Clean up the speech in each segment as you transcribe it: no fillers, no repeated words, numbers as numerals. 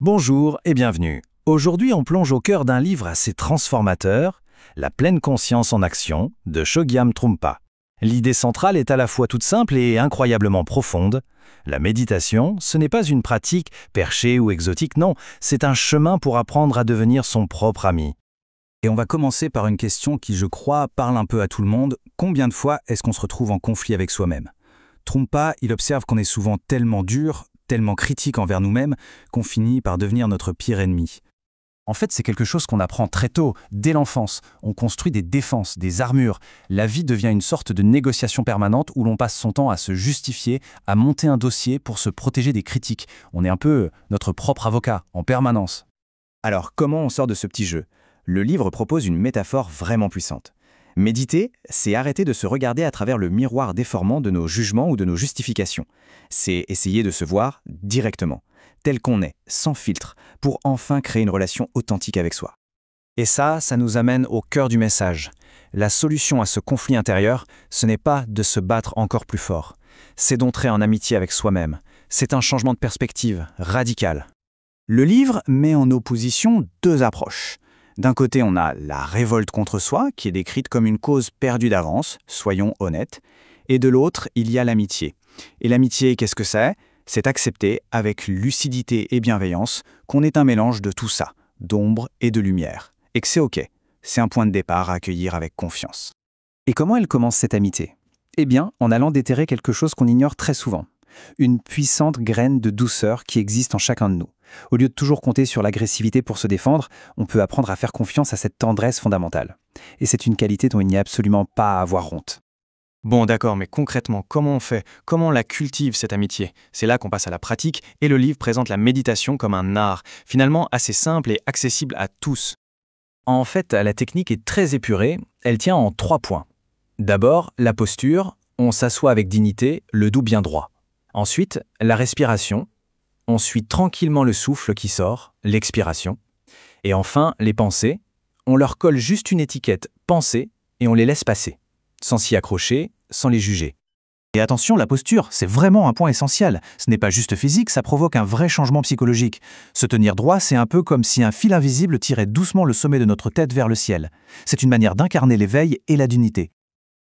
Bonjour et bienvenue. Aujourd'hui, on plonge au cœur d'un livre assez transformateur, La pleine conscience en action, de Chogyam Trungpa. L'idée centrale est à la fois toute simple et incroyablement profonde. La méditation, ce n'est pas une pratique perchée ou exotique, non, c'est un chemin pour apprendre à devenir son propre ami. Et on va commencer par une question qui, je crois, parle un peu à tout le monde. Combien de fois est-ce qu'on se retrouve en conflit avec soi-même? Trungpa, il observe qu'on est souvent tellement dur, tellement critique envers nous-mêmes, qu'on finit par devenir notre pire ennemi. En fait, c'est quelque chose qu'on apprend très tôt, dès l'enfance. On construit des défenses, des armures. La vie devient une sorte de négociation permanente où l'on passe son temps à se justifier, à monter un dossier pour se protéger des critiques. On est un peu notre propre avocat, en permanence. Alors, comment on sort de ce petit jeu? Le livre propose une métaphore vraiment puissante. Méditer, c'est arrêter de se regarder à travers le miroir déformant de nos jugements ou de nos justifications. C'est essayer de se voir directement, tel qu'on est, sans filtre, pour enfin créer une relation authentique avec soi. Et ça nous amène au cœur du message. La solution à ce conflit intérieur, ce n'est pas de se battre encore plus fort. C'est d'entrer en amitié avec soi-même. C'est un changement de perspective radical. Le livre met en opposition deux approches. D'un côté, on a la révolte contre soi, qui est décrite comme une cause perdue d'avance, soyons honnêtes. Et de l'autre, il y a l'amitié. Et l'amitié, qu'est-ce que c'est? C'est accepter, avec lucidité et bienveillance, qu'on est un mélange de tout ça, d'ombre et de lumière. Et que c'est OK. C'est un point de départ à accueillir avec confiance. Et comment elle commence cette amitié? Eh bien, en allant déterrer quelque chose qu'on ignore très souvent. Une puissante graine de douceur qui existe en chacun de nous. Au lieu de toujours compter sur l'agressivité pour se défendre, on peut apprendre à faire confiance à cette tendresse fondamentale. Et c'est une qualité dont il n'y a absolument pas à avoir honte. Bon, d'accord, mais concrètement, comment on fait? Comment on la cultive, cette amitié? C'est là qu'on passe à la pratique, et le livre présente la méditation comme un art, finalement assez simple et accessible à tous. En fait, la technique est très épurée, elle tient en 3 points. D'abord, la posture, on s'assoit avec dignité, le dos bien droit. Ensuite, la respiration, on suit tranquillement le souffle qui sort, l'expiration. Et enfin, les pensées, on leur colle juste une étiquette « pensée » et on les laisse passer, sans s'y accrocher, sans les juger. Et attention, la posture, c'est vraiment un point essentiel. Ce n'est pas juste physique, ça provoque un vrai changement psychologique. Se tenir droit, c'est un peu comme si un fil invisible tirait doucement le sommet de notre tête vers le ciel. C'est une manière d'incarner l'éveil et la dignité.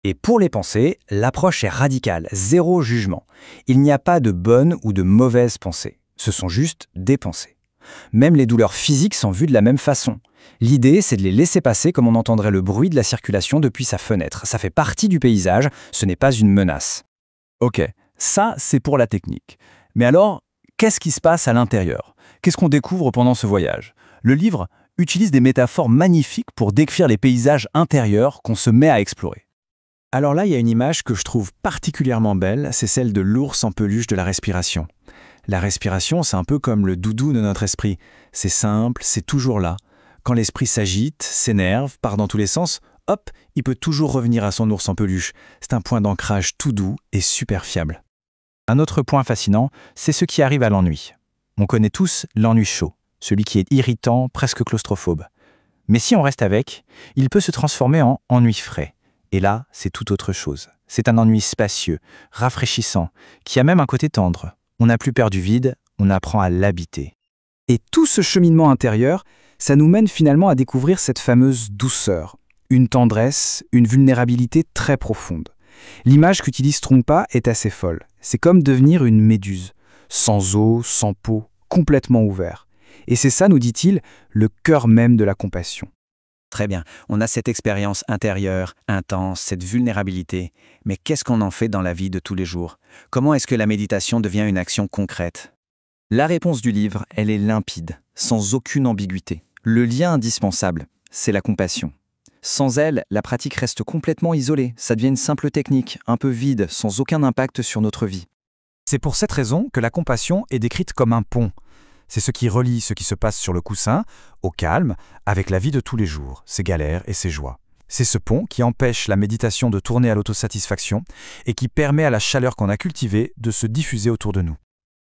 Et pour les pensées, l'approche est radicale, zéro jugement. Il n'y a pas de bonnes ou de mauvaises pensées. Ce sont juste des pensées. Même les douleurs physiques sont vues de la même façon. L'idée, c'est de les laisser passer comme on entendrait le bruit de la circulation depuis sa fenêtre. Ça fait partie du paysage, ce n'est pas une menace. Ok, ça c'est pour la technique. Mais alors, qu'est-ce qui se passe à l'intérieur? Qu'est-ce qu'on découvre pendant ce voyage? Le livre utilise des métaphores magnifiques pour décrire les paysages intérieurs qu'on se met à explorer. Alors là, il y a une image que je trouve particulièrement belle, c'est celle de l'ours en peluche de la respiration. La respiration, c'est un peu comme le doudou de notre esprit. C'est simple, c'est toujours là. Quand l'esprit s'agite, s'énerve, part dans tous les sens, hop, il peut toujours revenir à son ours en peluche. C'est un point d'ancrage tout doux et super fiable. Un autre point fascinant, c'est ce qui arrive à l'ennui. On connaît tous l'ennui chaud, celui qui est irritant, presque claustrophobe. Mais si on reste avec, il peut se transformer en ennui frais. Et là, c'est tout autre chose. C'est un ennui spacieux, rafraîchissant, qui a même un côté tendre. On n'a plus peur du vide, on apprend à l'habiter. Et tout ce cheminement intérieur, ça nous mène finalement à découvrir cette fameuse douceur, une tendresse, une vulnérabilité très profonde. L'image qu'utilise Trungpa est assez folle. C'est comme devenir une méduse, sans eau, sans peau, complètement ouvert. Et c'est ça, nous dit-il, le cœur même de la compassion. Très bien, on a cette expérience intérieure, intense, cette vulnérabilité. Mais qu'est-ce qu'on en fait dans la vie de tous les jours? Comment est-ce que la méditation devient une action concrète? La réponse du livre, elle est limpide, sans aucune ambiguïté. Le lien indispensable, c'est la compassion. Sans elle, la pratique reste complètement isolée. Ça devient une simple technique, un peu vide, sans aucun impact sur notre vie. C'est pour cette raison que la compassion est décrite comme un pont. C'est ce qui relie ce qui se passe sur le coussin, au calme, avec la vie de tous les jours, ses galères et ses joies. C'est ce pont qui empêche la méditation de tourner à l'autosatisfaction et qui permet à la chaleur qu'on a cultivée de se diffuser autour de nous.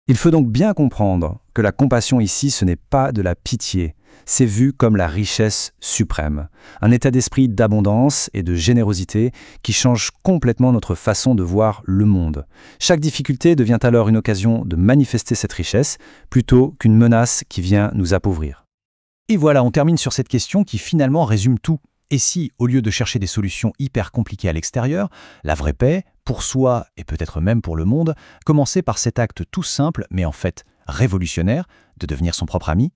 Il faut donc bien comprendre que la compassion ici, ce n'est pas de la pitié, C'est vu comme la richesse suprême, un état d'esprit d'abondance et de générosité qui change complètement notre façon de voir le monde. Chaque difficulté devient alors une occasion de manifester cette richesse plutôt qu'une menace qui vient nous appauvrir. Et voilà, on termine sur cette question qui finalement résume tout. Et si, au lieu de chercher des solutions hyper compliquées à l'extérieur, la vraie paix, pour soi et peut-être même pour le monde, commençait par cet acte tout simple mais en fait révolutionnaire de devenir son propre ami ?